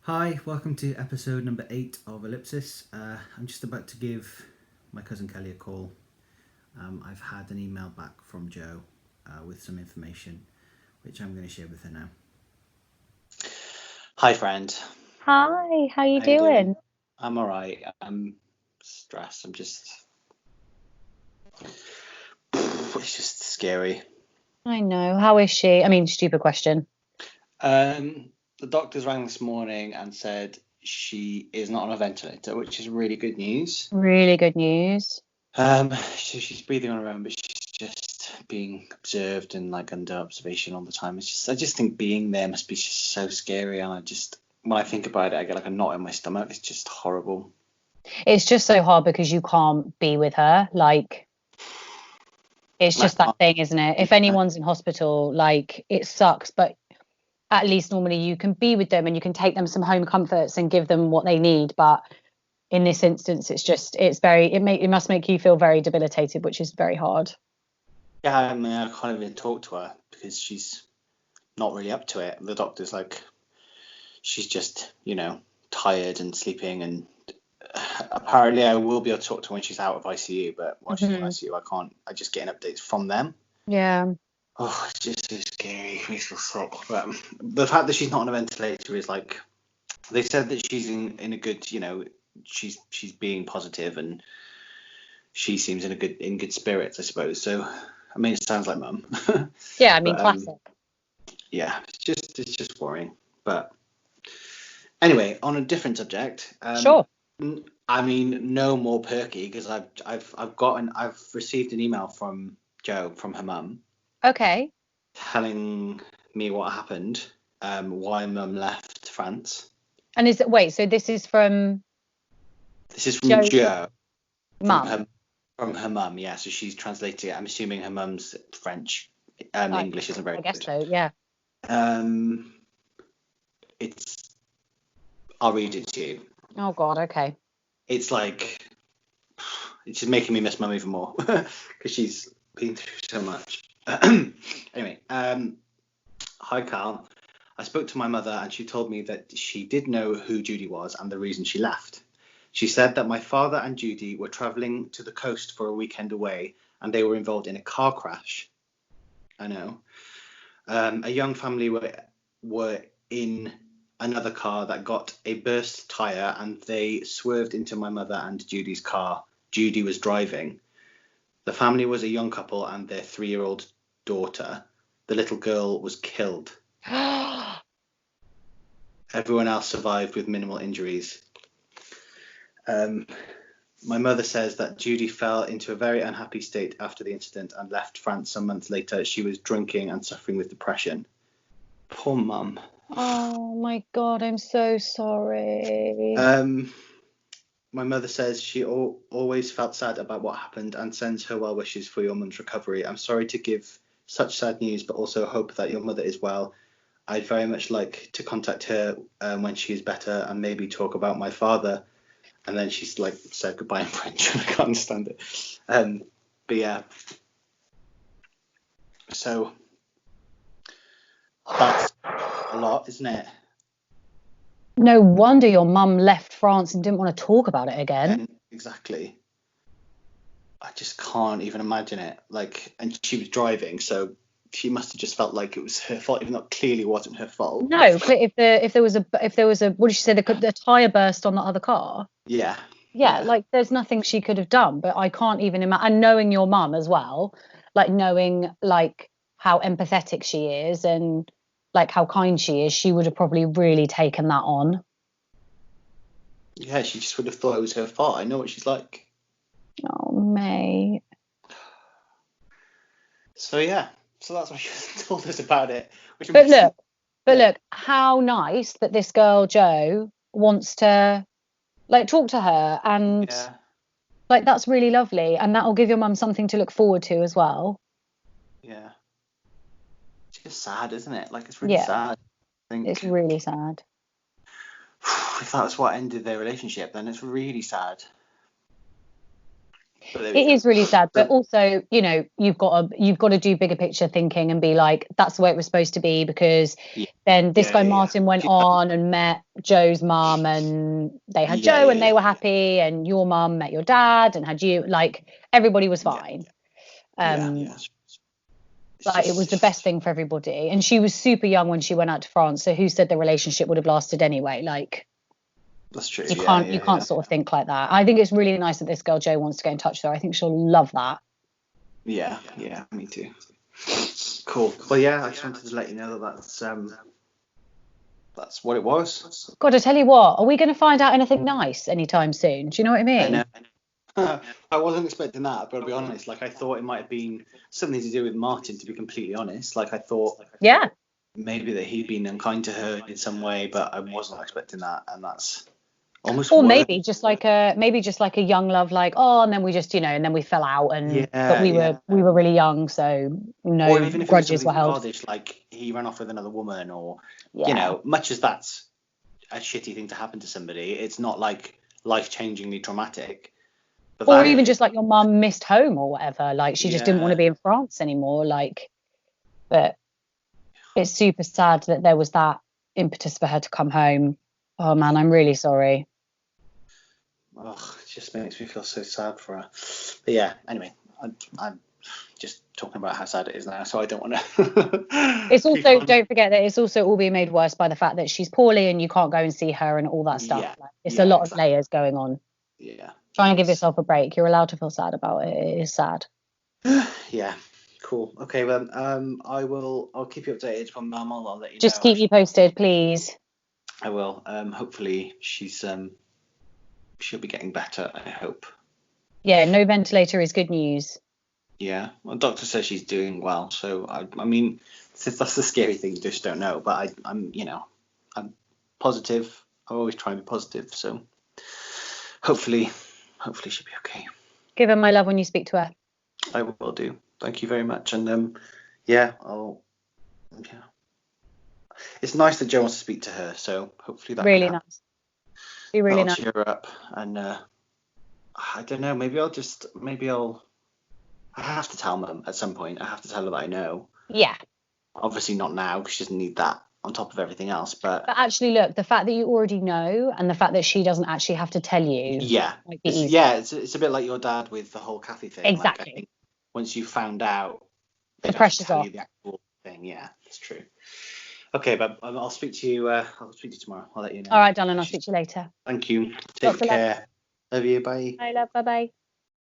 Hi, welcome to episode number 8 of Ellipsis. I'm just about to give my cousin Kelly a call. I've had an email back from Joe with some information, which I'm going to share with her now. Hi, friend. Hi, how you How you doing? doing? I'm all right. I'm stressed. It's just scary. I know. How is she? I mean, stupid question. The doctors rang this morning and said she is not on a ventilator, which is really good news. Really good news. So she's breathing on her own, but she's just being observed and like under observation all the time. I just think being there must be just so scary, and when I think about it, I get like a knot in my stomach. It's just horrible. It's just so hard because you can't be with her. Like, it's just that thing, isn't it? If anyone's in hospital, like, it sucks, but at least normally you can be with them and you can take them some home comforts and give them what they need. But in this instance, it must make you feel very debilitated, which is very hard. Yeah, I mean, I can't even talk to her because she's not really up to it. The doctor's like, she's just, tired and sleeping, and apparently I will be able to talk to her when she's out of ICU, but while she's in ICU, I can't. I just get updates from them. Yeah. Oh, it's just so scary. It makes me sick. But the fact that she's not on a ventilator is like, they said that she's in a good, she's being positive and she seems in good spirits, I suppose. So, I mean, it sounds like mum. Yeah, I mean, classic. Yeah, it's just worrying. But anyway, on a different subject. Sure. I mean, no more perky, because I've received an email from Jo, from her mum. Okay. Telling me what happened, why mum left France. And so this is from Jo, mum. From her mum, yeah. So she's translating it. I'm assuming her mum's French. English isn't very good. I guess so, yeah. I'll read it to you. Oh God, okay. It's just making me miss mum even more because she's been through so much. Anyway, hi Carl. I spoke to my mother and she told me that she did know who Judy was and the reason she left. She said that my father and Judy were travelling to the coast for a weekend away and they were involved in a car crash. I know. A young family were in another car that got a burst tyre and they swerved into my mother and Judy's car. Judy was driving. The family was a young couple and their 3-year-old daughter. The little girl was killed. Everyone else survived with minimal injuries. My mother says that Judy fell into a very unhappy state after the incident and left France some months later. She was drinking and suffering with depression. Poor mum. Oh my God, I'm so sorry. My mother says she always felt sad about what happened and sends her well wishes for your mum's recovery. I'm sorry to give such sad news, but also hope that your mother is well. I'd very much like to contact her when she is better and maybe talk about my father. And then she's like said goodbye in French. I can't understand it. But yeah. So that's a lot, isn't it? No wonder your mum left France and didn't want to talk about it again. Exactly. I just can't even imagine it. And she was driving, so she must have just felt like it was her fault, even though it clearly wasn't her fault. No, if there was a what did she say, the tire burst on the other car? Yeah. Yeah, like there's nothing she could have done, but I can't even imagine. And knowing your mum as well, like knowing like how empathetic she is and like how kind she is, she would have probably really taken that on. Yeah, she just would have thought it was her fault. I know what she's like. Oh, mate. So yeah, that's what she told us about it. Look, how nice that this girl Jo wants to like talk to her, and like that's really lovely, and that'll give your mum something to look forward to as well. Yeah. It's just sad, isn't it? Like, it's really sad. I think it's really sad. If that's what ended their relationship, then it's really sad. But there we It go. is really sad, but also, you know, you've got to do bigger picture thinking and be like, that's the way it was supposed to be, because Yeah, then this yeah, guy yeah. Martin went She's on and met Joe's mum, and they had Yeah, Joe, yeah, and they yeah, were happy, and your mum met your dad and had you. Like, everybody was yeah, fine. yeah, Um, yeah. It's like, it was the best thing for everybody, and she was super young when she went out to France. So who said the relationship would have lasted anyway? Like, that's true. you Yeah, can't yeah, you can't yeah. sort of think like that. I think it's really nice that this girl Jo wants to get in touch with her. I think she'll love that. Yeah, yeah, me too. Cool. Well, yeah, I just wanted to let you know that that's what it was. God, I tell you what, are we going to find out anything nice anytime soon? Do you know what I mean? I know. I wasn't expecting that, but I'll be honest. Like, I thought it might have been something to do with Martin. To be completely honest, like I thought Yeah. maybe that he'd been unkind to her in some way, but I wasn't expecting that, and that's almost Or worse. maybe just like a young love, like, oh, and then we just, and then we fell out, and but Yeah, we yeah. were really young, so Or no even if it was grudges were something held. childish, like he ran off with another woman, or Yeah. much as that's a shitty thing to happen to somebody, it's not like life-changingly traumatic. But Or that, even just like your mum missed home or whatever, like she just didn't want to yeah, be in France anymore, like. But it's super sad that there was that impetus for her to come home. Oh man, I'm really sorry. oh, it just makes me feel so sad for her. But yeah, anyway, I'm just talking about how sad it is now, so I don't want to. It's also, don't forget that it's also all being made worse by the fact that she's poorly and you can't go and see her and all that stuff. Yeah, Like, it's a yeah, lot of exactly. layers going on. Yeah. Try and give yourself a break. You're allowed to feel sad about it. It is sad. Yeah. Cool. Okay. Well, I'll keep you updated from Mum. I'll let you Just know. keep me posted, please. I will. Hopefully she'll be getting better. I hope. Yeah, no ventilator is good news. Yeah. Well, doctor says she's doing well. So I mean, that's the scary thing. You just don't know. But I'm positive. I always try and be positive. So hopefully she'll be okay. Give her my love when you speak to her. I will do. Thank you very much. And yeah. It's nice that Jo wants to speak to her. So hopefully that can Really happen. nice. Be really That'll nice. cheer her up. And I don't know. Maybe I have to tell Mum at some point. I have to tell her that I know. Yeah. Obviously not now because she doesn't need that on top of everything else. But actually, look, the fact that you already know and the fact that she doesn't actually have to tell you yeah, might be easy. it's a bit like your dad with the whole Kathy thing. Exactly. Like, I think once you found out, The they'd have to pressure's tell off. you the actual thing. Yeah, that's true. Okay, but I'll speak to you. I'll speak to you tomorrow. I'll let you know. All right, darling, I'll speak to you later. Thank you. Lots Take of love. care. Love you. Bye. Bye, love. Bye-bye.